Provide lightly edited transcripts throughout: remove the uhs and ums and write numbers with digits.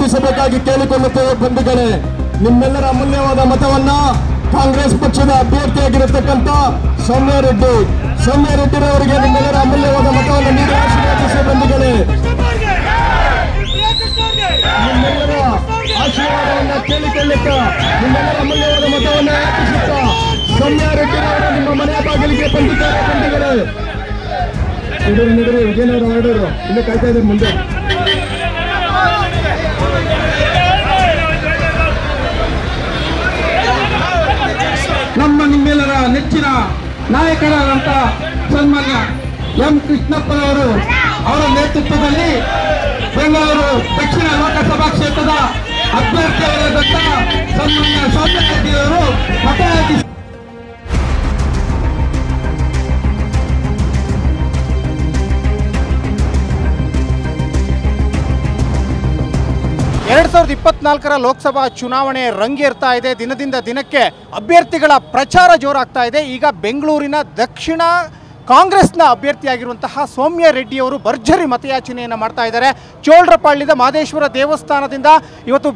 ಆಶೀರ್ವಾದಿಸಬೇಕಾಗಿ ಕೇಳಿಕೊಳ್ಳುತ್ತೇವೆ ಬಂಧುಗಳೇ. ನಿಮ್ಮೆಲ್ಲರ ಅಮೂಲ್ಯವಾದ ಮತವನ್ನ ಕಾಂಗ್ರೆಸ್ ಪಕ್ಷದ ಅಭ್ಯರ್ಥಿಯಾಗಿರತಕ್ಕಂತ ಸೌಮ್ಯ ರೆಡ್ಡಿರವರಿಗೆ ನಿಮ್ಮೆಲ್ಲರ ಅಮೂಲ್ಯವಾದ ಮತವನ್ನು ನೀಡಿ ಆಶೀರ್ವಾದಿಸುವ ಬಂಧುಗಳೇ. ನಿಮ್ಮೆಲ್ಲರ ಆಶೀರ್ವಾದವನ್ನು ಕೇಳಿಕೊಳ್ಳುತ್ತಾ ನಿಮ್ಮೆಲ್ಲರ ಅಮೂಲ್ಯವಾದ ಮತವನ್ನು ಅರ್ಪಿಸುತ್ತಾ ಸೌಮ್ಯ ರೆಡ್ಡಿರವರು ನಿಮ್ಮ ಮನೆಯ ಬಾಗಿಲಿಗೆ ಬಂದಿದ್ದಾರೆ ಬಂಧುಗಳೇ. ನಡೀರಿ ವಿಜಯನಗರ ಹೊರಡೋರು ಇನ್ನು ಕಾಯ್ತಾ ಇದ್ದಾರೆ ಮುಂದೆ. ನಮ್ಮ ನಿಮ್ಮೆಲ್ಲರ ನೆಚ್ಚಿನ ನಾಯಕರಾದಂತ ಸನ್ಮಾನ್ಯ ಎಂ ಕೃಷ್ಣಪ್ಪನವರು ಅವರ ನೇತೃತ್ವದಲ್ಲಿ ಬೆಂಗಳೂರು ದಕ್ಷಿಣ ಲೋಕಸಭಾ ಕ್ಷೇತ್ರದ ಅಭ್ಯರ್ಥಿಯಾಗಿದ್ದಂತ ಸನ್ಮಾನ್ಯ ಸೌಮ್ಯ ರೆಡ್ಡಿಯವರು ಮತಯಾಚಿಸಿ 2024 ಲೋಕಸಭಾ ಚುನಾವಣೆ ರಂಗೇರ್ತಾ ಇದೆ. ದಿನದಿಂದ ದಿನಕ್ಕೆ ಅಭ್ಯರ್ಥಿಗಳ ಪ್ರಚಾರ ಜೋರಾಗ್ತಾ ಇದೆ. ಈಗ ಬೆಂಗಳೂರಿನ ದಕ್ಷಿಣ ಕಾಂಗ್ರೆಸ್ನ ಅಭ್ಯರ್ಥಿಯಾಗಿರುವಂತಹ ಸೌಮ್ಯ ರೆಡ್ಡಿಯವರು ಭರ್ಜರಿ ಮತಯಾಚನೆಯನ್ನು ಮಾಡ್ತಾ ಇದ್ದಾರೆ. ಚೋಳರಪಾಳ್ಯದ ಮಾದೇಶ್ವರ ದೇವಸ್ಥಾನದಿಂದ ಇವತ್ತು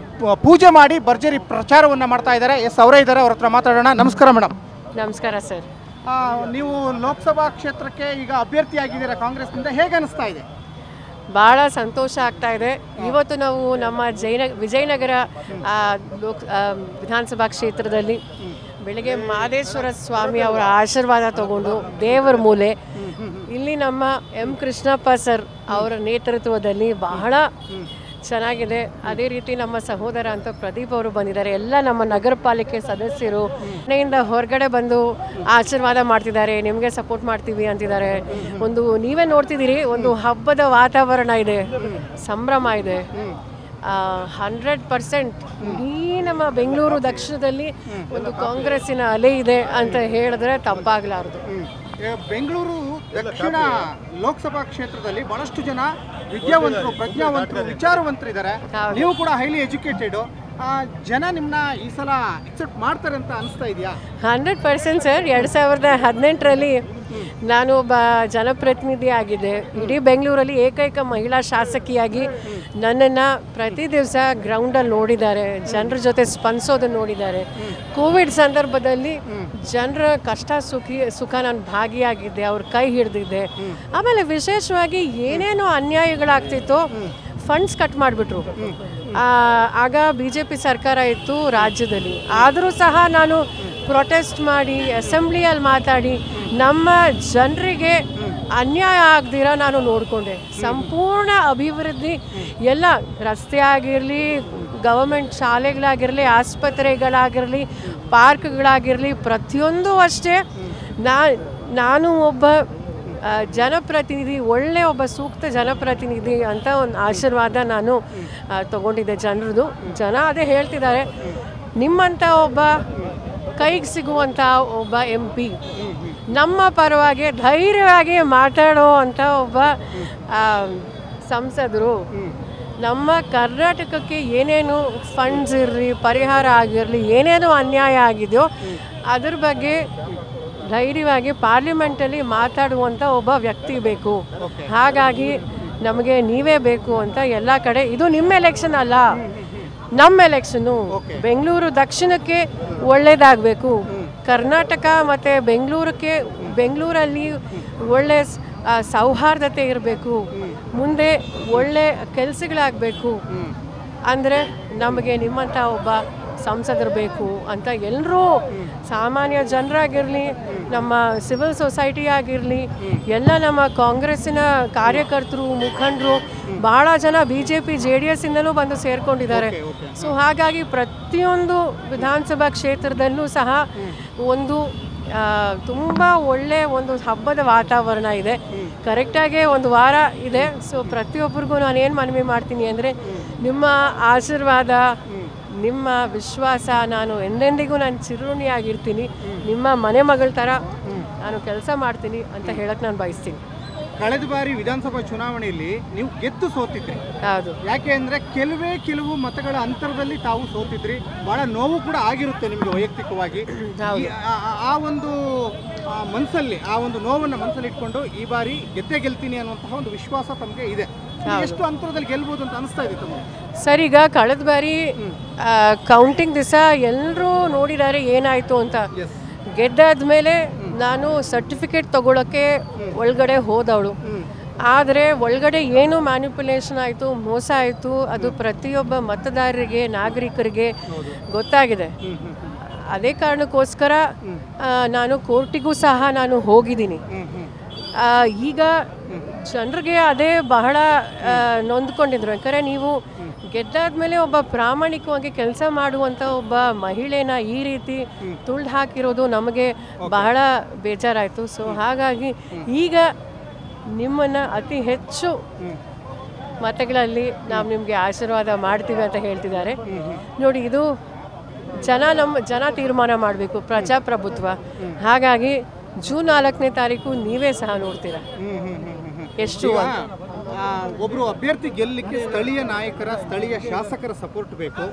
ಪೂಜೆ ಮಾಡಿ ಭರ್ಜರಿ ಪ್ರಚಾರವನ್ನು ಮಾಡ್ತಾ ಇದ್ದಾರೆ. ಅವರೇ ಇದ್ದಾರೆ, ಅವ್ರ ಹತ್ರ ಮಾತಾಡೋಣ. ನಮಸ್ಕಾರ ಮೇಡಮ್. ನಮಸ್ಕಾರ ಸರ್. ನೀವು ಲೋಕಸಭಾ ಕ್ಷೇತ್ರಕ್ಕೆ ಈಗ ಅಭ್ಯರ್ಥಿಯಾಗಿದ್ದೀರಾ ಕಾಂಗ್ರೆಸ್ನಿಂದ, ಹೇಗೆ ಅನಿಸ್ತಾ ಇದೆ? ಭಾಳ ಸಂತೋಷ ಆಗ್ತಾ ಇದೆ. ಇವತ್ತು ನಾವು ನಮ್ಮ ವಿಜಯನಗರ ವಿಧಾನಸಭಾ ಕ್ಷೇತ್ರದಲ್ಲಿ ಬೆಳಗ್ಗೆ ಮಾದೇಶ್ವರ ಸ್ವಾಮಿ ಅವರ ಆಶೀರ್ವಾದ ತಗೊಂಡು ದೇವರ ಮೂಲೆ ಇಲ್ಲಿ ನಮ್ಮ ಎಂ ಕೃಷ್ಣಪ್ಪ ಸರ್ ಅವರ ನೇತೃತ್ವದಲ್ಲಿ ಬಹಳ ಚೆನ್ನಾಗಿದೆ. ಅದೇ ರೀತಿ ನಮ್ಮ ಸಹೋದರ ಅಂತ ಪ್ರದೀಪ್ ಅವರು ಬಂದಿದ್ದಾರೆ. ಎಲ್ಲ ನಮ್ಮ ನಗರ ಪಾಲಿಕೆ ಸದಸ್ಯರು ಮನೆಯಿಂದ ಹೊರಗಡೆ ಬಂದು ಆಶೀರ್ವಾದ ಮಾಡ್ತಿದ್ದಾರೆ, ನಿಮಗೆ ಸಪೋರ್ಟ್ ಮಾಡ್ತೀವಿ ಅಂತಿದ್ದಾರೆ. ನೀವೇ ನೋಡ್ತಿದ್ದೀರಿ, ಒಂದು ಹಬ್ಬದ ವಾತಾವರಣ ಇದೆ, ಸಂಭ್ರಮ ಇದೆ. 100% ಇಡೀ ನಮ್ಮ ಬೆಂಗಳೂರು ದಕ್ಷಿಣದಲ್ಲಿ ಒಂದು ಕಾಂಗ್ರೆಸ್ಸಿನ ಅಲೆ ಇದೆ ಅಂತ ಹೇಳಿದ್ರೆ ತಪ್ಪಾಗಲಾರದು. ಬೆಂಗಳೂರು ದಕ್ಷಿಣ ಲೋಕಸಭಾ ಕ್ಷೇತ್ರದಲ್ಲಿ ಬಹಳಷ್ಟು ಜನ ವಿದ್ಯಾವಂತರು, ಪ್ರಜ್ಞಾವಂತರು, ವಿಚಾರವಂತರು ಇದ್ದಾರೆ. ನೀವು ಕೂಡ ಹೈಲಿ ಎಜುಕೇಟೆಡ್. ಜನ ನಿಮ್ಮನ್ನ ಈ ಸಲ ಅಕ್ಸೆಪ್ಟ್ ಮಾಡ್ತಾರೆ ಅಂತ ಅನಿಸ್ತಾ ಇದೆಯಾ? 100% ಸರ್. 2018ರಲ್ಲಿ ನಾನು ಒಬ್ಬ ಜನಪ್ರತಿನಿಧಿ ಆಗಿದ್ದೆ. ಇಡೀ ಬೆಂಗಳೂರಲ್ಲಿ ಏಕೈಕ ಮಹಿಳಾ ಶಾಸಕಿಯಾಗಿ ನನ್ನನ್ನು ಪ್ರತಿ ದಿವಸ ಗ್ರೌಂಡಲ್ಲಿ ನೋಡಿದ್ದಾರೆ, ಜನರ ಜೊತೆ ಸ್ಪಂದಿಸೋದನ್ನು ನೋಡಿದ್ದಾರೆ. ಕೋವಿಡ್ ಸಂದರ್ಭದಲ್ಲಿ ಜನರ ಕಷ್ಟ ಸುಖ ನಾನು ಭಾಗಿಯಾಗಿದ್ದೆ, ಅವ್ರ ಕೈ ಹಿಡಿದಿದ್ದೆ. ಆಮೇಲೆ ವಿಶೇಷವಾಗಿ ಏನೇನೋ ಅನ್ಯಾಯಗಳಾಗ್ತಿತ್ತೋ ಫಂಡ್ಸ್ ಕಟ್ ಮಾಡಿಬಿಟ್ರು. ಆಗ BJP ಸರ್ಕಾರ ಇತ್ತು ರಾಜ್ಯದಲ್ಲಿ. ಆದರೂ ಸಹ ನಾನು ಪ್ರೊಟೆಸ್ಟ್ ಮಾಡಿ ಅಸೆಂಬ್ಲಿಯಲ್ಲಿ ಮಾತಾಡಿ ನಮ್ಮ ಜನರಿಗೆ ಅನ್ಯಾಯ ಆಗದಿರ ನಾನು ನೋಡಿಕೊಂಡೆ. ಸಂಪೂರ್ಣ ಅಭಿವೃದ್ಧಿ ಎಲ್ಲ ರಸ್ತೆ ಆಗಿರಲಿ, ಗವರ್ಮೆಂಟ್ ಶಾಲೆಗಳಾಗಿರಲಿ, ಆಸ್ಪತ್ರೆಗಳಾಗಿರಲಿ, ಪಾರ್ಕ್ಗಳಾಗಿರಲಿ, ಪ್ರತಿಯೊಂದು ಅಷ್ಟೇ. ನಾನು ಒಬ್ಬ ಜನಪ್ರತಿನಿಧಿ, ಒಳ್ಳೆಯ ಒಬ್ಬ ಸೂಕ್ತ ಜನಪ್ರತಿನಿಧಿ ಅಂತ ಒಂದು ಆಶೀರ್ವಾದ ನಾನು ತಗೊಂಡಿದ್ದೆ ಜನರದು. ಜನ ಅದೇ ಹೇಳ್ತಿದ್ದಾರೆ, ನಿಮ್ಮಂಥ ಒಬ್ಬ ಕೈಗೆ ಸಿಗುವಂಥ ಒಬ್ಬ MP, ನಮ್ಮ ಪರವಾಗಿ ಧೈರ್ಯವಾಗಿ ಮಾತಾಡೋ ಅಂಥ ಒಬ್ಬ ಸಂಸದರು, ನಮ್ಮ ಕರ್ನಾಟಕಕ್ಕೆ ಏನೇನು ಫಂಡ್ಸ್ ಇರಲಿ, ಪರಿಹಾರ ಆಗಿರಲಿ, ಏನೇನು ಅನ್ಯಾಯ ಆಗಿದೆಯೋ ಅದ್ರ ಬಗ್ಗೆ ಧೈರ್ಯವಾಗಿ ಪಾರ್ಲಿಮೆಂಟಲ್ಲಿ ಮಾತಾಡುವಂಥ ಒಬ್ಬ ವ್ಯಕ್ತಿ ಬೇಕು. ಹಾಗಾಗಿ ನಮಗೆ ನೀವೇ ಬೇಕು ಅಂತ ಎಲ್ಲ ಕಡೆ. ಇದು ನಿಮ್ಮ ಎಲೆಕ್ಷನ್ ಅಲ್ಲ, ನಮ್ಮ ಎಲೆಕ್ಷನ್ನು. ಬೆಂಗಳೂರು ದಕ್ಷಿಣಕ್ಕೆ ಒಳ್ಳೆಯದಾಗಬೇಕು, ಕರ್ನಾಟಕ ಮತ್ತು ಬೆಂಗಳೂರಲ್ಲಿ ಒಳ್ಳೆ ಸೌಹಾರ್ದತೆ ಇರಬೇಕು, ಮುಂದೆ ಒಳ್ಳೆ ಕೆಲಸಗಳಾಗಬೇಕು ಅಂದರೆ ನಮಗೆ ನಿಮ್ಮಂಥ ಒಬ್ಬ ಸಂಸದರು ಬೇಕು ಅಂತ ಎಲ್ಲರೂ, ಸಾಮಾನ್ಯ ಜನರಾಗಿರಲಿ, ನಮ್ಮ ಸಿವಿಲ್ ಸೊಸೈಟಿ ಆಗಿರಲಿ, ಎಲ್ಲ ನಮ್ಮ ಕಾಂಗ್ರೆಸ್ಸಿನ ಕಾರ್ಯಕರ್ತರು, ಮುಖಂಡರು, ಭಾಳ ಜನ BJP JDS ಇಂದಲೂ ಬಂದು ಸೇರಿಕೊಂಡಿದ್ದಾರೆ. ಸೊ ಹಾಗಾಗಿ ಪ್ರತಿಯೊಂದು ವಿಧಾನಸಭಾ ಕ್ಷೇತ್ರದಲ್ಲೂ ಸಹ ಒಂದು ತುಂಬ ಒಳ್ಳೆಯ ಒಂದು ಹಬ್ಬದ ವಾತಾವರಣ ಇದೆ. ಕರೆಕ್ಟಾಗಿ ಒಂದು ವಾರ ಇದೆ. ಸೊ ಪ್ರತಿಯೊಬ್ಬರಿಗೂ ನಾನು ಏನು ಮನವಿ ಮಾಡ್ತೀನಿ ಅಂದರೆ, ನಿಮ್ಮ ಆಶೀರ್ವಾದ, ನಿಮ್ಮ ವಿಶ್ವಾಸ, ನಾನು ಎಂದೆಂದಿಗೂ ನಾನು ಚಿರುಣಿಯಾಗಿರ್ತೀನಿ, ನಿಮ್ಮ ಮನೆ ಮಗಳ ಥರ ನಾನು ಕೆಲಸ ಮಾಡ್ತೀನಿ ಅಂತ ಹೇಳಕ್ಕೆ ನಾನು ಬಯಸ್ತೀನಿ. ಕಳೆದ ಬಾರಿ ವಿಧಾನಸಭಾ ಚುನಾವಣೆಯಲ್ಲಿ ನೀವು ಗೆದ್ದು ಸೋತಿದ್ರಿ. ಹೌದು. ಯಾಕೆ ಅಂದರೆ ಕೆಲವು ಮತಗಳ ಅಂತರದಲ್ಲಿ ತಾವು ಸೋತಿದ್ರಿ. ಭಾಳ ನೋವು ಕೂಡ ಆಗಿರುತ್ತೆ ನಿಮಗೆ ವೈಯಕ್ತಿಕವಾಗಿ. ಆ ಒಂದು ಮನಸ್ಸಲ್ಲಿ, ಆ ಒಂದು ನೋವನ್ನು ಮನಸ್ಸಲ್ಲಿ ಇಟ್ಕೊಂಡು ಈ ಬಾರಿ ಗೆದ್ದೇ ಗೆಲ್ತೀನಿ ಅನ್ನುವಂತಹ ಒಂದು ವಿಶ್ವಾಸ ತಮಗೆ ಇದೆ. ಎಷ್ಟು ಅಂತರದಲ್ಲಿ ಗೆಲ್ಬೋದು ಅಂತ ಅನಿಸ್ತಾ ಇದೆ ತಮಗೆ? ಸರ್, ಈಗ ಕಳೆದ ಬಾರಿ ಕೌಂಟಿಂಗ್ ದಿವಸ ಎಲ್ಲರೂ ನೋಡಿದ್ದಾರೆ ಏನಾಯಿತು ಅಂತ. ಗೆದ್ದಾದ್ಮೇಲೆ ನಾನು ಸರ್ಟಿಫಿಕೇಟ್ ತಗೊಳ್ಳೋಕ್ಕೆ ಒಳಗಡೆ ಹೋದವಳು. ಆದರೆ ಒಳಗಡೆ ಏನು ಮ್ಯಾನಿಪುಲೇಷನ್ ಆಯಿತು, ಮೋಸ ಆಯಿತು, ಅದು ಪ್ರತಿಯೊಬ್ಬ ಮತದಾರರಿಗೆ, ನಾಗರಿಕರಿಗೆ ಗೊತ್ತಾಗಿದೆ. ಅದೇ ಕಾರಣಕ್ಕೋಸ್ಕರ ನಾನು ಕೋರ್ಟಿಗೂ ಸಹ ನಾನು ಹೋಗಿದ್ದೀನಿ. ಈಗ ಜನರಿಗೆ ಅದೇ ಬಹಳ ನೊಂದ್ಕೊಂಡಿದ್ರು. ಯಾಕಂದರೆ ನೀವು ಗೆದ್ದಾದ್ಮೇಲೆ ಒಬ್ಬ ಪ್ರಾಮಾಣಿಕವಾಗಿ ಕೆಲಸ ಮಾಡುವಂಥ ಒಬ್ಬ ಮಹಿಳೆನ ಈ ರೀತಿ ತುಳ್ದು ಹಾಕಿರೋದು ನಮಗೆ ಬಹಳ ಬೇಜಾರಾಯಿತು. ಸೊ ಹಾಗಾಗಿ ಈಗ ನಿಮ್ಮನ್ನು ಅತಿ ಹೆಚ್ಚು ಮತಗಳಲ್ಲಿ ನಾವು ನಿಮಗೆ ಆಶೀರ್ವಾದ ಮಾಡ್ತೀವಿ ಅಂತ ಹೇಳ್ತಿದ್ದಾರೆ. ನೋಡಿ, ಇದು ಜನ ತೀರ್ಮಾನ ಮಾಡಬೇಕು, ಪ್ರಜಾಪ್ರಭುತ್ವ. ಹಾಗಾಗಿ ಜೂನ್ 4ನೇ ತಾರೀಕು ನೀವೇ ಸಹ ನೋಡ್ತೀರಾ ಎಷ್ಟು. ಒಬ್ರು ಅಭ್ಯರ್ಥಿ ಗೆಲ್ಲಲಿಕ್ಕೆ ಸ್ಥಳೀಯ ನಾಯಕರ, ಸ್ಥಳೀಯ ಶಾಸಕರ ಸಪೋರ್ಟ್ ಬೇಕು.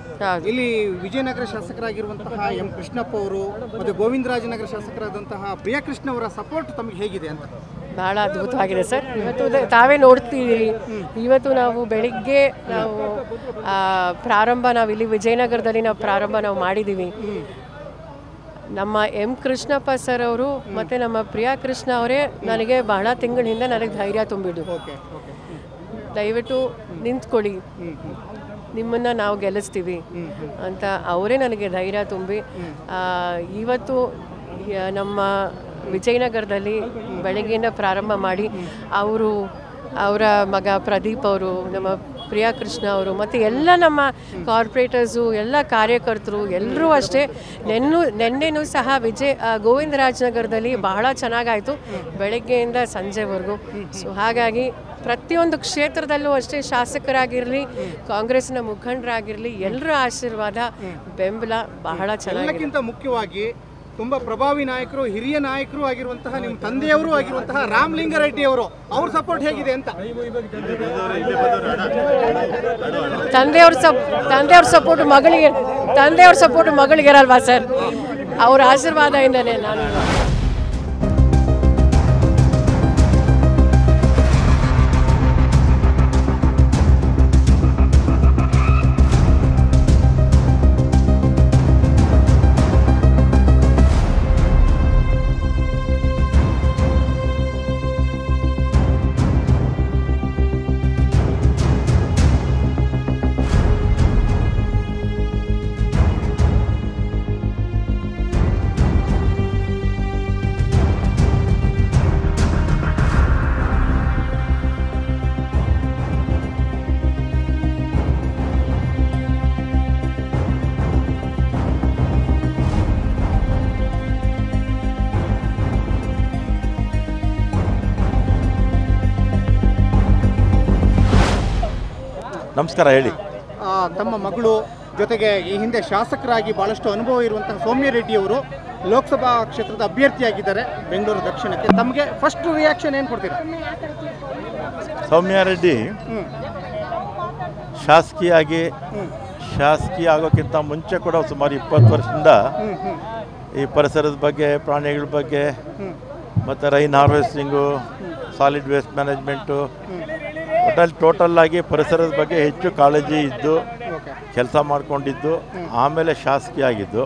ಇಲ್ಲಿ ವಿಜಯನಗರ ಶಾಸಕರಾಗಿರುವಂತಹ ಎಂ ಕೃಷ್ಣಪ್ಪ ಅವರು ಮತ್ತು ಗೋವಿಂದರಾಜನಗರ ಶಾಸಕರಾದಂತಹ ಪ್ರಿಯಾಕೃಷ್ಣ ಅವರ ಸಪೋರ್ಟ್ ತಮಗೆ ಹೇಗಿದೆ ಅಂತ? ಬಹಳ ಅದ್ಭುತವಾಗಿದೆ ಸರ್. ಇವತ್ತು ತಾವೇ ನೋಡ್ತೀರಿ, ಇವತ್ತು ನಾವು ಬೆಳಿಗ್ಗೆ ನಾವು ಇಲ್ಲಿ ವಿಜಯನಗರದಲ್ಲಿ ನಾವು ಮಾಡಿದ್ದೀವಿ. ನಮ್ಮ ಎಂ ಕೃಷ್ಣಪ್ಪ ಸರ್ ಅವರು ಮತ್ತು ನಮ್ಮ ಪ್ರಿಯಾಕೃಷ್ಣ ಅವರೇ ನನಗೆ ಬಹಳ ತಿಂಗಳಿಂದ ನನಗೆ ಧೈರ್ಯ ತುಂಬಿದ್ದು. ದಯವಿಟ್ಟು ನಿಂತ್ಕೊಳ್ಳಿ, ನಿಮ್ಮನ್ನು ನಾವು ಗೆಲ್ಲಿಸ್ತೀವಿ ಅಂತ ಅವರೇ ನನಗೆ ಧೈರ್ಯ ತುಂಬಿ ಇವತ್ತು ನಮ್ಮ ವಿಜಯನಗರದಲ್ಲಿ ಬೆಳಗ್ಗೆಯಿಂದ ಪ್ರಾರಂಭ ಮಾಡಿ ಅವರ ಮಗ ಪ್ರದೀಪ್ ಅವರು, ನಮ್ಮ ಪ್ರಿಯಾಕೃಷ್ಣ ಅವರು ಮತ್ತು ಎಲ್ಲ ನಮ್ಮ ಕಾರ್ಪೊರೇಟರ್ಸು, ಎಲ್ಲ ಕಾರ್ಯಕರ್ತರು ಎಲ್ಲರೂ ಅಷ್ಟೇ. ನೆನ್ನೆನೂ ಸಹ ಗೋವಿಂದರಾಜನಗರದಲ್ಲಿ ಬಹಳ ಚೆನ್ನಾಗಾಯಿತು ಬೆಳಗ್ಗೆಯಿಂದ ಸಂಜೆವರೆಗೂ. ಸೊ ಹಾಗಾಗಿ ಪ್ರತಿಯೊಂದು ಕ್ಷೇತ್ರದಲ್ಲೂ ಅಷ್ಟೇ, ಶಾಸಕರಾಗಿರಲಿ, ಕಾಂಗ್ರೆಸ್ನ ಮುಖಂಡರಾಗಿರಲಿ, ಎಲ್ಲರ ಆಶೀರ್ವಾದ, ಬೆಂಬಲ ಬಹಳ ಚೆನ್ನಾಗಿದೆ. ಮುಖ್ಯವಾಗಿ ತುಂಬ ಪ್ರಭಾವಿ ನಾಯಕರು, ಹಿರಿಯ ನಾಯಕರು ಆಗಿರುವಂತಹ ನಿಮ್ಮ ತಂದೆಯವರು ಆಗಿರುವಂತಹ ರಾಮಲಿಂಗಾರೆಡ್ಡಿ ಅವರು, ಅವ್ರ ಸಪೋರ್ಟ್ ಹೇಗಿದೆ ಅಂತ? ತಂದೆಯವ್ರ ಸಪೋರ್ಟ್ ಮಗಳಿಗಿರಲ್ವಾ ಸರ್? ಅವ್ರ ಆಶೀರ್ವಾದದಿಂದನೇ ನಾನು. ನಮಸ್ಕಾರ. ಹೇಳಿ. ತಮ್ಮ ಮಗಳು ಜೊತೆಗೆ ಈ ಹಿಂದೆ ಶಾಸಕರಾಗಿ ಭಾಳಷ್ಟು ಅನುಭವ ಇರುವಂತಹ ಸೌಮ್ಯ ರೆಡ್ಡಿ ಅವರು ಲೋಕಸಭಾ ಕ್ಷೇತ್ರದ ಅಭ್ಯರ್ಥಿಯಾಗಿದ್ದಾರೆ ಬೆಂಗಳೂರು ದಕ್ಷಿಣಕ್ಕೆ. ತಮಗೆ ಫಸ್ಟ್ ರಿಯಾಕ್ಷನ್ ಏನು ಕೊಡ್ತೀರಾ? ಸೌಮ್ಯ ರೆಡ್ಡಿ ಶಾಸಕಿ ಆಗೋಕ್ಕಿಂತ ಮುಂಚೆ ಕೂಡ ಸುಮಾರು 20 ವರ್ಷದಿಂದ ಈ ಪರಿಸರದ ಬಗ್ಗೆ, ಪ್ರಾಣಿಗಳ ಬಗ್ಗೆ ಮತ್ತು rain harvesting, solid waste management, total ಆಗಿ ಪರಿಸರದ ಬಗ್ಗೆ ಹೆಚ್ಚು ಕಾಳಜಿ ಇದ್ದು ಕೆಲಸ ಮಾಡಿಕೊಂಡಿದ್ದು, ಆಮೇಲೆ ಶಾಸಕಿ ಆಗಿದ್ದು,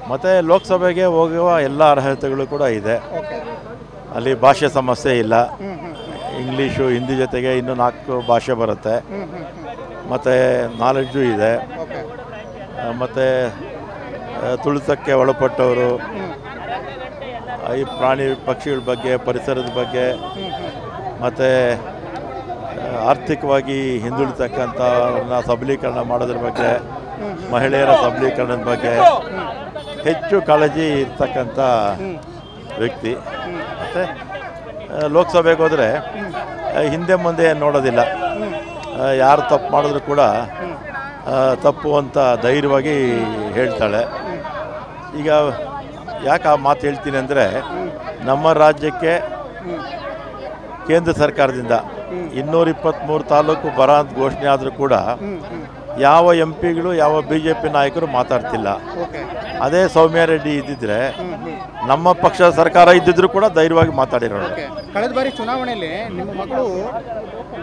ಮತ್ತು ಲೋಕಸಭೆಗೆ ಹೋಗುವ ಎಲ್ಲ ಅರ್ಹತೆಗಳು ಕೂಡ ಇದೆ. ಅಲ್ಲಿ ಭಾಷೆ ಸಮಸ್ಯೆ ಇಲ್ಲ. ಇಂಗ್ಲೀಷು, ಹಿಂದಿ ಜೊತೆಗೆ ಇನ್ನೂ 4 ಭಾಷೆ ಬರುತ್ತೆ. ಮತ್ತು ನಾಲೆಡ್ಜು ಇದೆ. ಮತ್ತು ತುಳಿತಕ್ಕೆ ಒಳಪಟ್ಟವರು, ಈ ಪ್ರಾಣಿ ಪಕ್ಷಿಗಳ ಬಗ್ಗೆ, ಪರಿಸರದ ಬಗ್ಗೆ, ಮತ್ತು ಆರ್ಥಿಕವಾಗಿ ಹಿಂದುಳಿತಕ್ಕಂಥವ್ರನ್ನ ಸಬಲೀಕರಣ ಮಾಡೋದ್ರ ಬಗ್ಗೆ, ಮಹಿಳೆಯರ ಸಬಲೀಕರಣದ ಬಗ್ಗೆ ಹೆಚ್ಚು ಕಾಳಜಿ ಇರ್ತಕ್ಕಂಥ ವ್ಯಕ್ತಿ. ಮತ್ತು ಲೋಕಸಭೆಗೆ ಹೋದರೆ ಹಿಂದೆ ಮುಂದೆ ನೋಡೋದಿಲ್ಲ. ಯಾರು ತಪ್ಪು ಮಾಡಿದ್ರು ಕೂಡ ತಪ್ಪು ಅಂತ ಧೈರ್ಯವಾಗಿ ಹೇಳ್ತಾಳೆ. ಈಗ ಯಾಕೆ ಆ ಮಾತು ಹೇಳ್ತೀನಿ ಅಂದರೆ, ನಮ್ಮ ರಾಜ್ಯಕ್ಕೆ ಕೇಂದ್ರ ಸರ್ಕಾರದಿಂದ 223 ತಾಲೂಕು ಬರ ಅಂತ ಘೋಷಣೆ ಆದರೂ ಕೂಡ ಯಾವ ಎಂ ಪಿಗಳು ಯಾವ BJP ನಾಯಕರು ಮಾತಾಡ್ತಿಲ್ಲ. ಅದೇ ಸೌಮ್ಯ ರೆಡ್ಡಿ ಇದ್ದಿದ್ರೆ ನಮ್ಮ ಪಕ್ಷದ ಸರ್ಕಾರ ಇದ್ದಿದ್ರು ಕೂಡ ಧೈರ್ಯವಾಗಿ ಮಾತಾಡಿರೋರು. ಕಳೆದ ಬಾರಿ ಚುನಾವಣೆಯಲ್ಲಿ ನಿಮ್ಮ ಮಗಳು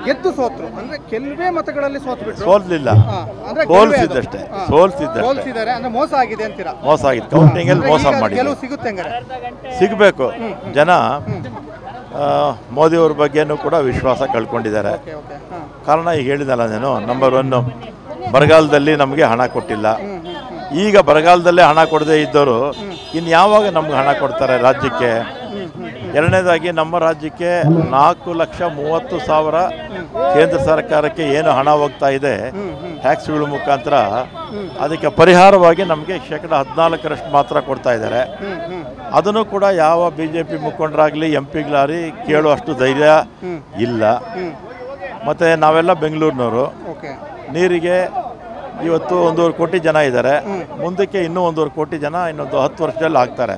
ಗೆದ್ದು ಸೋತ್ರು, ಅಂದ್ರೆ ಕೆಲವೇ ಮತಗಳಲ್ಲಿ ಸೋತ್ಬಿಟ್ರು. ಸೋಲ್ಲಿಲ್ಲ, ಸೋಲ್ಸಿದ್ದಷ್ಟೇ. ಸೋಲ್ಸಿದ್ದಾರೆ ಅಂದ್ರೆ ಮೋಸ ಆಗಿದೆ ಅಂತೀರಾ? ಮೋಸ ಆಗಿದೆ, ಕೌಂಟಿಂಗ್ ಅಲ್ಲಿ ಮೋಸ ಮಾಡಿ. ಗೆಲುವು ಸಿಗುತ್ತೆ ಹಂಗಾರೆ? ಸಿಗಬೇಕು. ಜನ ಮೋದಿಯವ್ರ ಬಗ್ಗೆನೂ ಕೂಡ ವಿಶ್ವಾಸ ಕಳ್ಕೊಂಡಿದ್ದಾರೆ. ಕಾರಣ ಈಗ ಹೇಳಿದಲ್ಲ ನಾನು, ನಂಬರ್ 1 ಬರಗಾಲದಲ್ಲಿ ನಮಗೆ ಹಣ ಕೊಟ್ಟಿಲ್ಲ. ಈಗ ಬರಗಾಲದಲ್ಲೇ ಹಣ ಕೊಡದೇ ಇದ್ದವರು ಇನ್ನು ಯಾವಾಗ ನಮ್ಗೆ ಹಣ ಕೊಡ್ತಾರೆ ರಾಜ್ಯಕ್ಕೆ? ಎರಡನೇದಾಗಿ ನಮ್ಮ ರಾಜ್ಯಕ್ಕೆ 4,30,000 ಕೇಂದ್ರ ಸರ್ಕಾರಕ್ಕೆ ಏನು ಹಣ ಹೋಗ್ತಾ ಇದೆ ಟ್ಯಾಕ್ಸ್ಗಳ ಮುಖಾಂತರ, ಅದಕ್ಕೆ ಪರಿಹಾರವಾಗಿ ನಮಗೆ 14% ಮಾತ್ರ ಕೊಡ್ತಾ ಇದ್ದಾರೆ. ಅದನ್ನು ಕೂಡ ಯಾವ BJP ಮುಖಂಡರಾಗಲಿ ಎಂ ಪಿಗಳಾಗಲಿ ಕೇಳುವಷ್ಟು ಧೈರ್ಯ ಇಲ್ಲ. ಮತ್ತು ನಾವೆಲ್ಲ ಬೆಂಗಳೂರಿನವರು, ನೀರಿಗೆ ಇವತ್ತು 1.5 ಕೋಟಿ ಜನ ಇದ್ದಾರೆ. ಮುಂದಕ್ಕೆ ಇನ್ನೂ 1.5 ಕೋಟಿ ಜನ ಇನ್ನೊಂದು 10 ವರ್ಷದಲ್ಲಿ ಆಗ್ತಾರೆ.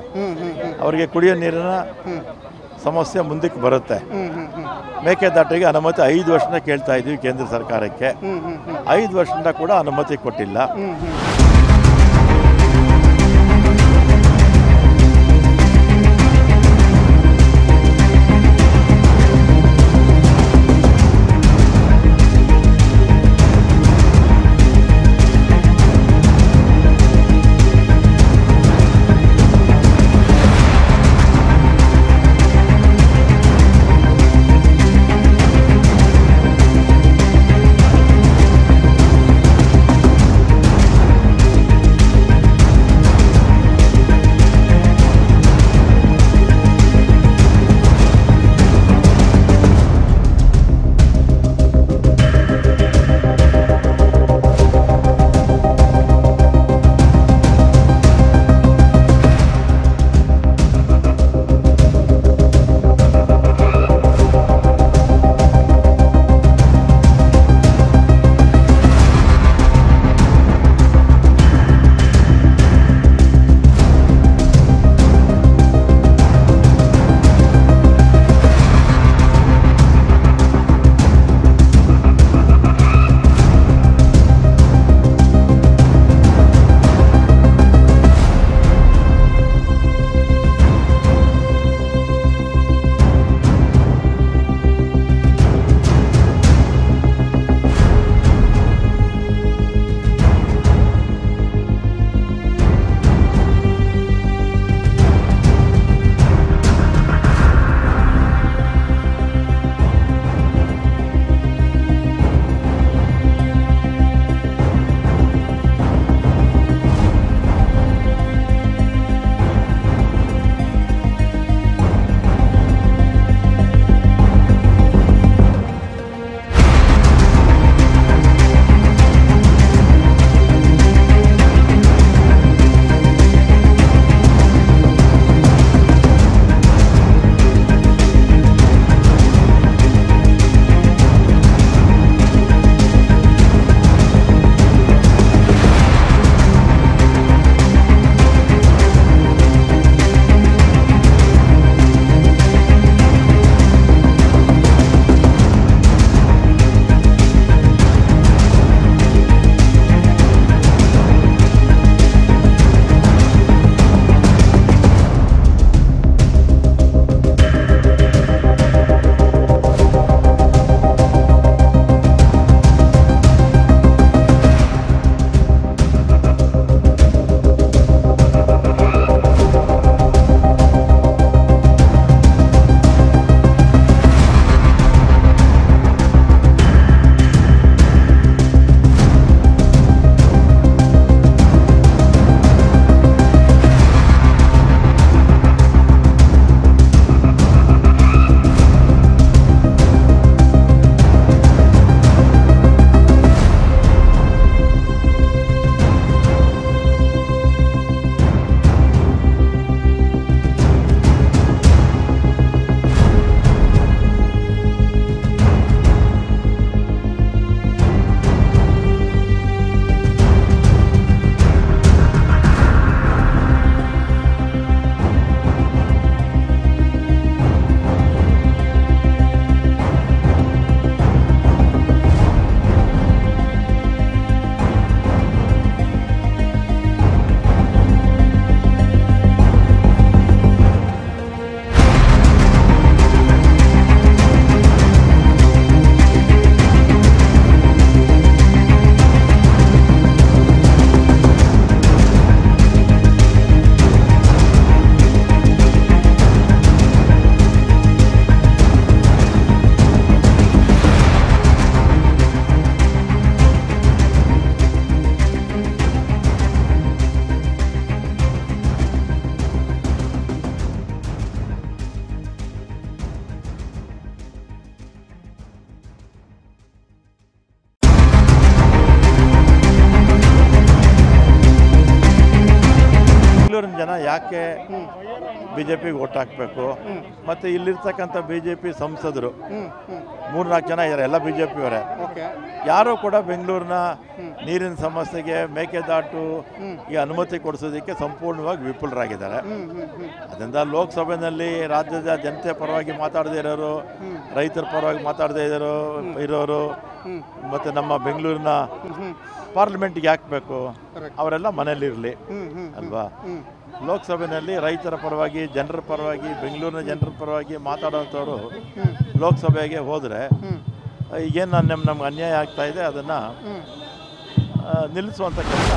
ಅವರಿಗೆ ಕುಡಿಯೋ ನೀರಿನ ಸಮಸ್ಯೆ ಮುಂದಕ್ಕೆ ಬರುತ್ತೆ. ಮೇಕೆದಾಟಿಗೆ ಅನುಮತಿ 5 ವರ್ಷದಿಂದ ಕೇಳ್ತಾ ಇದ್ವಿ ಕೇಂದ್ರ ಸರ್ಕಾರಕ್ಕೆ. 5 ವರ್ಷದಿಂದ ಕೂಡ ಅನುಮತಿ ಕೊಟ್ಟಿಲ್ಲ. ಜನ ಯಾಕೆ BJPಗೆ ಓಟ್ ಹಾಕಬೇಕು, ಮತ್ತು ಇಲ್ಲಿರ್ತಕ್ಕಂಥ BJP ಸಂಸದರು 3-4 ಜನ ಇದ್ದಾರೆ, ಎಲ್ಲ BJPಯವರೇ. ಯಾರೂ ಕೂಡ ಬೆಂಗಳೂರಿನ ನೀರಿನ ಸಮಸ್ಯೆಗೆ ಮೇಕೆದಾಟು ಈ ಅನುಮತಿ ಕೊಡಿಸೋದಕ್ಕೆ ಸಂಪೂರ್ಣವಾಗಿ ವಿಫಲರಾಗಿದ್ದಾರೆ. ಅದರಿಂದ ಲೋಕಸಭೆಯಲ್ಲಿ ರಾಜ್ಯದ ಜನತೆ ಪರವಾಗಿ ಮಾತಾಡದೇ ಇರೋರು, ರೈತರ ಪರವಾಗಿ ಮಾತಾಡದೇ ಇರೋರು ಮತ್ತು ನಮ್ಮ ಬೆಂಗಳೂರಿನ ಪಾರ್ಲಿಮೆಂಟ್ಗೆ ಹಾಕಬೇಕು, ಅವರೆಲ್ಲ ಮನೇಲಿರಲಿ ಅಲ್ವಾ. ಲೋಕಸಭೆಯಲ್ಲಿ ರೈತರ ಪರವಾಗಿ, ಜನರ ಪರವಾಗಿ, ಬೆಂಗಳೂರಿನ ಜನರ ಪರವಾಗಿ ಮಾತಾಡೋಂಥವ್ರು ಲೋಕಸಭೆಗೆ ಹೋದರೆ ಈಗೇನು ನಮ್ಗೆ ಅನ್ಯಾಯ ಆಗ್ತಾ ಇದೆ ಅದನ್ನು ನಿಲ್ಲಿಸುವಂಥ ಕೆಲಸ.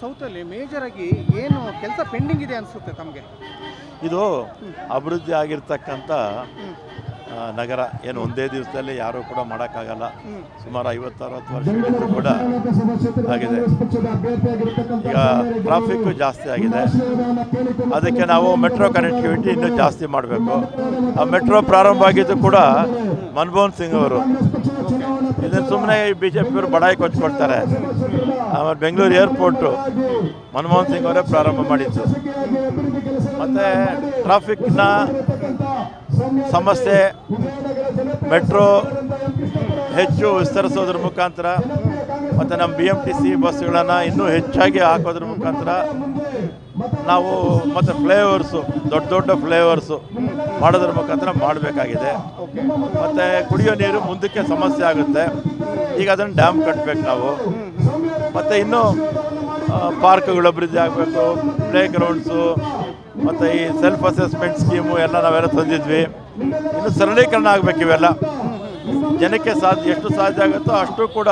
ಸೌತಲ್ಲಿ ಮೇಜರ್ ಆಗಿ ಏನು ಕೆಲಸ ಪೆಂಡಿಂಗ್ ಇದೆ ಅನಿಸುತ್ತೆ ತಮಗೆ? ಇದು ಅಭಿವೃದ್ಧಿ ಆಗಿರ್ತಕ್ಕಂಥ ನಗರ ಏನು ಒಂದೇ ದಿವಸದಲ್ಲಿ ಯಾರೂ ಕೂಡ ಮಾಡೋಕ್ಕಾಗಲ್ಲ. ಸುಮಾರು 50-60 ವರ್ಷಗಳಿಂದ ಕೂಡ ಆಗಿದೆ. ಈಗ ಟ್ರಾಫಿಕ್ಕು ಜಾಸ್ತಿ ಆಗಿದೆ. ಅದಕ್ಕೆ ನಾವು ಮೆಟ್ರೋ ಕನೆಕ್ಟಿವಿಟಿ ಇನ್ನೂ ಜಾಸ್ತಿ ಮಾಡಬೇಕು. ಆ ಮೆಟ್ರೋ ಪ್ರಾರಂಭ ಆಗಿದ್ದು ಕೂಡ ಮನಮೋಹನ್ ಸಿಂಗ್ ಅವರು. ಇದನ್ನು ಸುಮ್ಮನೆ BJP ಅವರು ಬಡಾಯಿ ಕೊಚ್ಕೊಡ್ತಾರೆ. ಆಮೇಲೆ ಬೆಂಗಳೂರು ಏರ್ಪೋರ್ಟು ಮನಮೋಹನ್ ಸಿಂಗ್ ಅವರೇ ಪ್ರಾರಂಭ ಮಾಡಿದ್ದು. ಮತ್ತು ಟ್ರಾಫಿಕ್ನ ಸಮಸ್ಯೆ ಮೆಟ್ರೋ ಹೆಚ್ಚು ವಿಸ್ತರಿಸೋದ್ರ ಮುಖಾಂತರ ಮತ್ತು ನಮ್ಮ BMTC ಬಸ್ಗಳನ್ನು ಇನ್ನೂ ಹೆಚ್ಚಾಗಿ ಹಾಕೋದ್ರ ಮುಖಾಂತರ ನಾವು ಮತ್ತು ಫ್ಲೈಓವರ್ಸು ದೊಡ್ಡ ದೊಡ್ಡ ಫ್ಲೈಓವರ್ಸು ಮಾಡೋದ್ರ ಮುಖಾಂತರ ಮಾಡಬೇಕಾಗಿದೆ. ಮತ್ತು ಕುಡಿಯೋ ನೀರು ಮುಂದಕ್ಕೆ ಸಮಸ್ಯೆ ಆಗುತ್ತೆ. ಈಗ ಅದನ್ನು ಡ್ಯಾಮ್ ಕಟ್ಟಬೇಕು ನಾವು. ಮತ್ತು ಇನ್ನೂ ಪಾರ್ಕ್ಗಳು ಅಭಿವೃದ್ಧಿ ಆಗಬೇಕು, ಪ್ಲೇ ಗ್ರೌಂಡ್ಸು ಮತ್ತು ಈ ಸೆಲ್ಫ್ ಅಸೆಸ್ಮೆಂಟ್ ಸ್ಕೀಮು ಎಲ್ಲ ನಾವೆಲ್ಲ ತಂದಿದ್ವಿ. ಇನ್ನು ಸರಳೀಕರಣ ಆಗಬೇಕು. ಇವೆಲ್ಲ ಜನಕ್ಕೆ ಎಷ್ಟು ಸಾಧ್ಯ ಆಗುತ್ತೋ ಅಷ್ಟು ಕೂಡ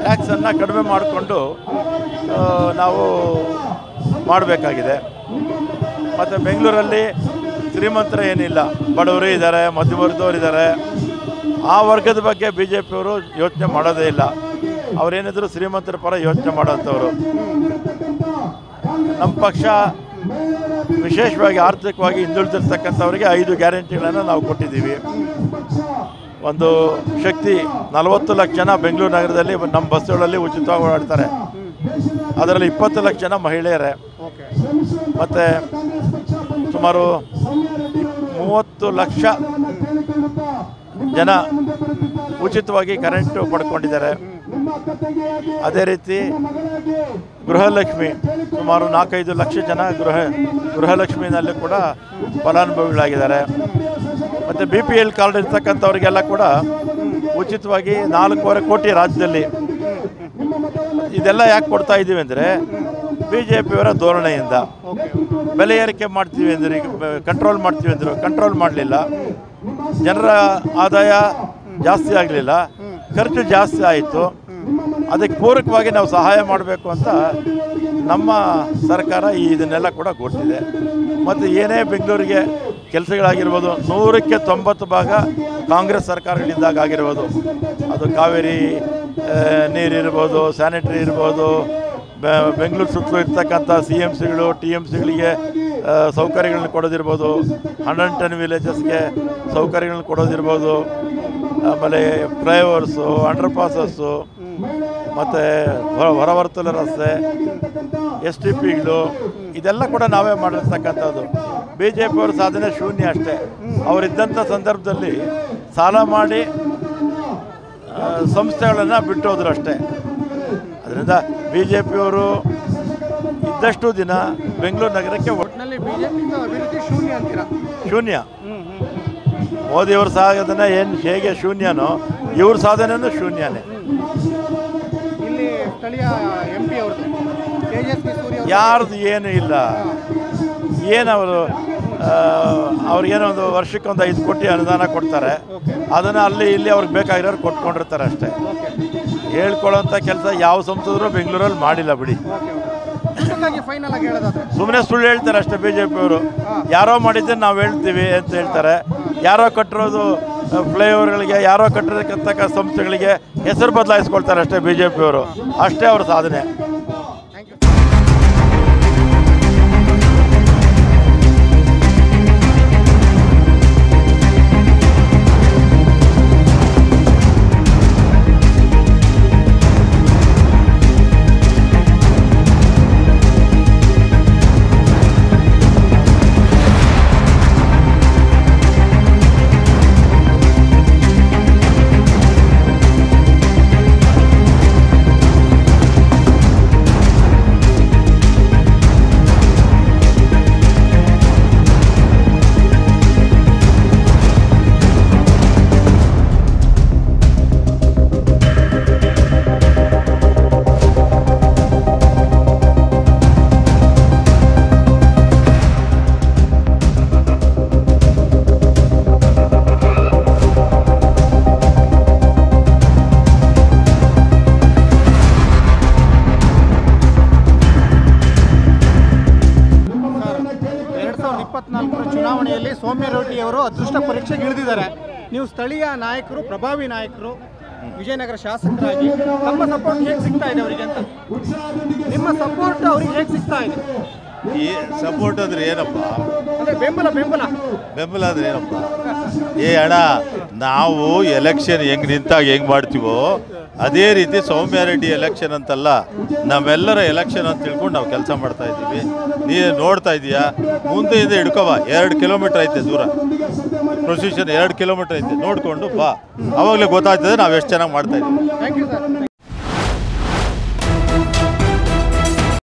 ಟ್ಯಾಕ್ಸನ್ನು ಕಡಿಮೆ ಮಾಡಿಕೊಂಡು ನಾವು ಮಾಡಬೇಕಾಗಿದೆ. ಮತ್ತು ಬೆಂಗಳೂರಲ್ಲಿ ಶ್ರೀಮಂತರ ಏನಿಲ್ಲ, ಬಡವರು ಇದ್ದಾರೆ, ಮಧ್ಯವರ್ಗದವರು ಇದ್ದಾರೆ. ಆ ವರ್ಗದ ಬಗ್ಗೆ ಬಿ ಜೆ ಪಿಯವರು ಯೋಚನೆ ಮಾಡೋದೇ ಇಲ್ಲ. ಅವರೇನಿದ್ರು ಶ್ರೀಮಂತರ ಪರ ಯೋಚನೆ ಮಾಡೋಂಥವ್ರು. ನಮ್ಮ ಪಕ್ಷ ವಿಶೇಷವಾಗಿ ಆರ್ಥಿಕವಾಗಿ ಹಿಂದುಳಿದಿರ್ತಕ್ಕಂಥವ್ರಿಗೆ 5 ಗ್ಯಾರಂಟಿಗಳನ್ನು ನಾವು ಕೊಟ್ಟಿದ್ದೀವಿ. ಒಂದು ಶಕ್ತಿ 40 ಲಕ್ಷ ಜನ ಬೆಂಗಳೂರು ನಗರದಲ್ಲಿ ನಮ್ಮ ಬಸ್ಸುಗಳಲ್ಲಿ ಉಚಿತವಾಗಿ ಓಡಾಡ್ತಾರೆ. ಅದರಲ್ಲಿ 20 ಲಕ್ಷ ಜನ ಮಹಿಳೆಯರೇ. ಮತ್ತು ಸುಮಾರು 30 ಲಕ್ಷ ಜನ ಉಚಿತವಾಗಿ ಕರೆಂಟು ಪಡ್ಕೊಂಡಿದ್ದಾರೆ. ಅದೇ ರೀತಿ ಗೃಹಲಕ್ಷ್ಮಿ ಸುಮಾರು 4-5 ಲಕ್ಷ ಜನ ಗೃಹಲಕ್ಷ್ಮಿನಲ್ಲಿ ಕೂಡ ಫಲಾನುಭವಿಗಳಾಗಿದ್ದಾರೆ. ಮತ್ತು BPL ಕಾರ್ಡ್ ಇರ್ತಕ್ಕಂಥವ್ರಿಗೆಲ್ಲ ಕೂಡ ಉಚಿತವಾಗಿ 4.25 ಕೋಟಿ ರಾಜ್ಯದಲ್ಲಿ. ಇದೆಲ್ಲ ಯಾಕೆ ಕೊಡ್ತಾ ಇದ್ದೀವಿ ಅಂದರೆ BJPಯವರ ಧೋರಣೆಯಿಂದ. ಬೆಲೆ ಏರಿಕೆ ಮಾಡ್ತೀವಿ ಅಂದರೆ ಕಂಟ್ರೋಲ್ ಮಾಡ್ತೀವಿ ಅಂದರು, ಕಂಟ್ರೋಲ್ ಮಾಡಲಿಲ್ಲ. ಜನರ ಆದಾಯ ಜಾಸ್ತಿ ಆಗಲಿಲ್ಲ, ಖರ್ಚು ಜಾಸ್ತಿ ಆಯಿತು. ಅದಕ್ಕೆ ಪೂರಕವಾಗಿ ನಾವು ಸಹಾಯ ಮಾಡಬೇಕು ಅಂತ ನಮ್ಮ ಸರ್ಕಾರ ಇದನ್ನೆಲ್ಲ ಕೂಡ ಕೊಟ್ಟಿದೆ. ಮತ್ತು ಏನೇ ಬೆಂಗಳೂರಿಗೆ ಕೆಲಸಗಳಾಗಿರ್ಬೋದು 100ಕ್ಕೆ 90 ಭಾಗ ಕಾಂಗ್ರೆಸ್ ಸರ್ಕಾರಗಳಿಂದಾಗ ಆಗಿರ್ಬೋದು. ಅದು ಕಾವೇರಿ ನೀರಿರ್ಬೋದು, ಸ್ಯಾನಿಟರಿ ಇರ್ಬೋದು, ಬೆಂಗಳೂರು ಸುತ್ತಲೂ ಇರ್ತಕ್ಕಂಥ CMCಗಳು TMCಗಳಿಗೆ ಸೌಕರ್ಯಗಳನ್ನ ಕೊಡೋದಿರ್ಬೋದು, 110 ವಿಲೇಜಸ್ಗೆ ಸೌಕರ್ಯಗಳನ್ನ ಕೊಡೋದಿರ್ಬೋದು, ಆಮೇಲೆ ಫ್ಲೈಓವರ್ಸು, ಅಂಡರ್ ಪಾಸಸ್ಸು, ಮತ್ತು ಹೊರವರ್ತುಲ ರಸ್ತೆ, STPಗಳು, ಇದೆಲ್ಲ ಕೂಡ ನಾವೇ ಮಾಡಿರ್ತಕ್ಕಂಥದ್ದು. BJPಯವ್ರ ಸಾಧನೆ ಶೂನ್ಯ ಅಷ್ಟೇ. ಅವರಿದ್ದಂಥ ಸಂದರ್ಭದಲ್ಲಿ ಸಾಲ ಮಾಡಿ ಸಂಸ್ಥೆಗಳನ್ನು ಬಿಟ್ಟು ಹೋದ್ರು ಅಷ್ಟೇ. ಅದರಿಂದ BJPಯವರು ಇದ್ದಷ್ಟು ದಿನ ಬೆಂಗಳೂರು ನಗರಕ್ಕೆ ಒಟ್ಟಿನಲ್ಲಿ BJP ಅಭಿವೃದ್ಧಿ ಶೂನ್ಯ ಅಂತೀರಾ? ಶೂನ್ಯ. ಮೋದಿಯವ್ರ ಸಾಧನೆ ಹೇಗೆ ಶೂನ್ಯನೋ ಇವ್ರ ಸಾಧನೆಯೂ ಶೂನ್ಯನೇ. ಇಲ್ಲಿ ಸ್ಥಳೀಯ MP ಅವ್ರದ್ದು ತೇಜಸ್ವಿ ಸೂರ್ಯ ಯಾರ್ದು ಏನೂ ಇಲ್ಲ. ಏನವರು ಅವ್ರಿಗೇನೋ ಒಂದು ವರ್ಷಕ್ಕೆ 5 ಕೋಟಿ ಅನುದಾನ ಕೊಡ್ತಾರೆ. ಅದನ್ನು ಅಲ್ಲಿ ಇಲ್ಲಿ ಅವ್ರಿಗೆ ಬೇಕಾಗಿರೋರು ಕೊಟ್ಕೊಂಡಿರ್ತಾರೆ ಅಷ್ಟೇ. ಹೇಳ್ಕೊಳ್ಳೋಂಥ ಕೆಲಸ ಯಾವ ಸಂಸದರು ಬೆಂಗಳೂರಲ್ಲಿ ಮಾಡಿಲ್ಲ ಬಿಡಿ. ಸುಮ್ಮನೆ ಸುಳ್ಳು ಹೇಳ್ತಾರೆ ಅಷ್ಟೇ BJPಯವರು. ಯಾರೋ ಮಾಡಿದ್ದನ್ನು ನಾವು ಹೇಳ್ತೀವಿ ಅಂತ ಹೇಳ್ತಾರೆ. ಯಾರೋ ಕಟ್ಟಿರೋದು ಫ್ಲೈಓವರ್ಗಳಿಗೆ, ಯಾರೋ ಕಟ್ಟಿರತಕ್ಕ ಸಂಸ್ಥೆಗಳಿಗೆ ಹೆಸರು ಬದಲಾಯಿಸ್ಕೊಳ್ತಾರೆ ಅಷ್ಟೇ BJPಯವರು. ಅಷ್ಟೇ ಅವ್ರ ಸಾಧನೆ. ಚುನಾವಣೆಯಲ್ಲಿ ಸೌಮ್ಯ ರೆಡ್ಡಿ ಅವರು ಅದೃಷ್ಟ ಪರೀಕ್ಷೆಗೆ ಇಳಿದಿದ್ದಾರೆ. ನೀವು ಸ್ಥಳೀಯ ನಾಯಕರು, ಪ್ರಭಾವಿ ನಾಯಕರು, ವಿಜಯನಗರ ಶಾಸಕರಾಗಿ ತಮ್ಮ ಸಪೋರ್ಟ್ ಹೇಗೆ ಸಿಗ್ತಾ ಇದೆ ಅವರಿಗೆ ಅಂತ? ನಿಮ್ಮ ಸಪೋರ್ಟ್ ಅವ್ರಿಗೆ ಹೇಗೆ ಸಿಗ್ತಾ ಇದೆ? ಈ ಸಪೋರ್ಟ್ ಅಂದ್ರೆ ಏನಪ್ಪ? ಅಂದರೆ ಬೆಂಬಲ ಅಂದ್ರೆ ಏನಪ್ಪ? ಅಣ್ಣ, ನಾವು ಎಲೆಕ್ಷನ್ ಹೆಂಗೆ ನಿಂತಾಗ ಹೆಂಗೆ ಮಾಡ್ತೀವೋ ಅದೇ ರೀತಿ ಸೌಮ್ಯ ರೆಡ್ಡಿ ಎಲೆಕ್ಷನ್ ಅಂತಲ್ಲ, ನಮ್ಮೆಲ್ಲರ ಎಲೆಕ್ಷನ್ ಅಂತ ತಿಳ್ಕೊಂಡು ನಾವು ಕೆಲಸ ಮಾಡ್ತಾ ಇದ್ದೀವಿ. ನೀನು ನೋಡ್ತಾ ಇದೀಯಾ, ಮುಂದೆಯಿಂದ ಹಿಡ್ಕೊಬಾ, 2 ಕಿಲೋಮೀಟರ್ ಐತೆ ದೂರ ಪ್ರೊಸೀಷನ್, 2 ಕಿಲೋಮೀಟರ್ ಐತೆ, ನೋಡಿಕೊಂಡು ಬಾ, ಅವಾಗಲೇ ಗೊತ್ತಾಗ್ತದೆ ನಾವು ಎಷ್ಟು ಚೆನ್ನಾಗಿ ಮಾಡ್ತಾ ಇದ್ದೀವಿ. Thank you sir.